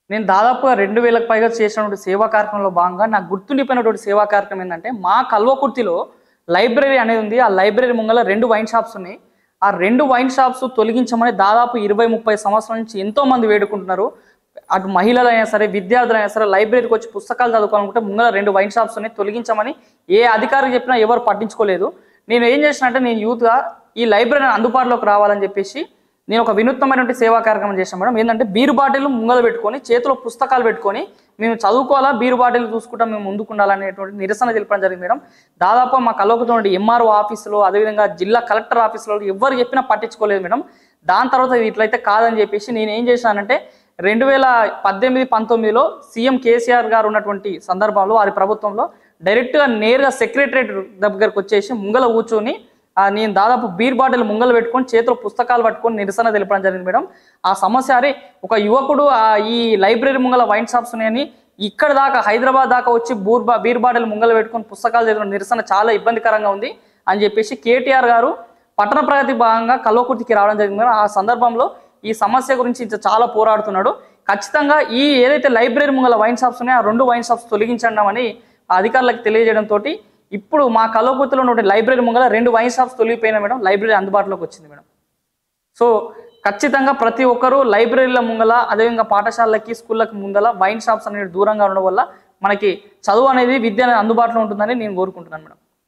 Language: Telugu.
నేను దాదాపుగా 2000కి పైగా చేసినటువంటి సేవా కార్యక్రమంలో భాగంగా నాకు గుర్తుండిపోయినటువంటి సేవా కార్యక్రమం ఏంటంటే మా కల్వకుర్తిలో లైబ్రరీ అనేది ఉంది. ఆ లైబ్రరీ ముంగల 2 వైన్ షాప్స్ ఉన్నాయి. ఆ 2 వైన్ షాప్స్ తొలగించమని దాదాపు 20-30 సంవత్సరాల నుంచి ఎంతో మంది వేడుకుంటున్నారు. అటు మహిళలైనా సరే విద్యార్థులైనా సరే లైబ్రరీకి వచ్చి పుస్తకాలు చదువుకోవాలనుకుంటే ముంగల 2 వైన్ షాప్స్ ఉన్నాయి, తొలగించమని ఏ అధికారికి చెప్పినా ఎవరు పట్టించుకోలేదు. నేను ఏం చేసిన అంటే నేను యూత్గా ఈ లైబ్రరీ అందుబాటులోకి రావాలని చెప్పేసి నేను ఒక వినూత్నమైనటువంటి సేవా కార్యక్రమం చేశాను మేడం. ఏంటంటే బీరు బాటిల్ ముంగల పెట్టుకొని చేతిలో పుస్తకాలు పెట్టుకొని మేము చదువుకోవాలా, బీరు బాటిల్ చూసుకుంటా మేము ముందుకు ఉండాలనేటువంటి నిరసన తెలపడం జరిగింది మేడం. దాదాపు మా కల్వకుర్తిలో ఎంఆర్ఓ ఆఫీసులో అదేవిధంగా జిల్లా కలెక్టర్ ఆఫీసులో ఎవరు చెప్పినా పట్టించుకోలేదు మేడం. దాని తర్వాత ఇట్లయితే కాదని చెప్పేసి నేను ఏం చేశానంటే 2018-19లో సీఎం కేసీఆర్ గారు ఉన్నటువంటి సందర్భంలో వారి ప్రభుత్వంలో డైరెక్ట్గా నేరుగా సెక్రటరేట్ దగ్గరకు వచ్చేసి ముంగల కూర్చొని నేను దాదాపు బీర్ బాటిల్ ముంగలు పెట్టుకొని చేతిలో పుస్తకాలు పట్టుకొని నిరసన తెలపడం జరిగింది మేడం. ఆ సమస్య ఒక యువకుడు ఈ లైబ్రరీ ముంగల వైన్ షాప్స్ ఉన్నాయని ఇక్కడ దాకా హైదరాబాద్ దాకా వచ్చి బీర్ బాటిల్ ముంగలు పెట్టుకొని పుస్తకాలు చదివిన నిరసన చాలా ఇబ్బందికరంగా ఉంది అని చెప్పేసి కేటీఆర్ గారు పట్టణ ప్రగతి భాగంగా కల్వకుర్తికి రావడం జరిగింది మేడం. ఆ సందర్భంలో ఈ సమస్య గురించి చాలా పోరాడుతున్నాడు. ఖచ్చితంగా ఏదైతే లైబ్రరీ ముంగల వైన్ షాప్స్ ఉన్నాయో ఆ 2 వైన్ షాప్స్ తొలగించండి అధికారులకు తెలియజేయడంతో ఇప్పుడు మా కల్వకుర్తిలో ఉన్న లైబ్రరీ ముంగల 2 వైన్ షాప్స్ తొలగిపోయినా మేడం, లైబ్రరీ అందుబాటులోకి వచ్చింది మేడం. సో ఖచ్చితంగా ప్రతి ఒక్కరూ లైబ్రరీల ముంగల అదేవిధంగా పాఠశాలలకి స్కూళ్ళకి ముందల వైన్ షాప్స్ అనేది దూరంగా ఉండడం వల్ల మనకి చదువు అనేది విద్య అనేది అందుబాటులో ఉంటుందని నేను కోరుకుంటున్నాను మేడం.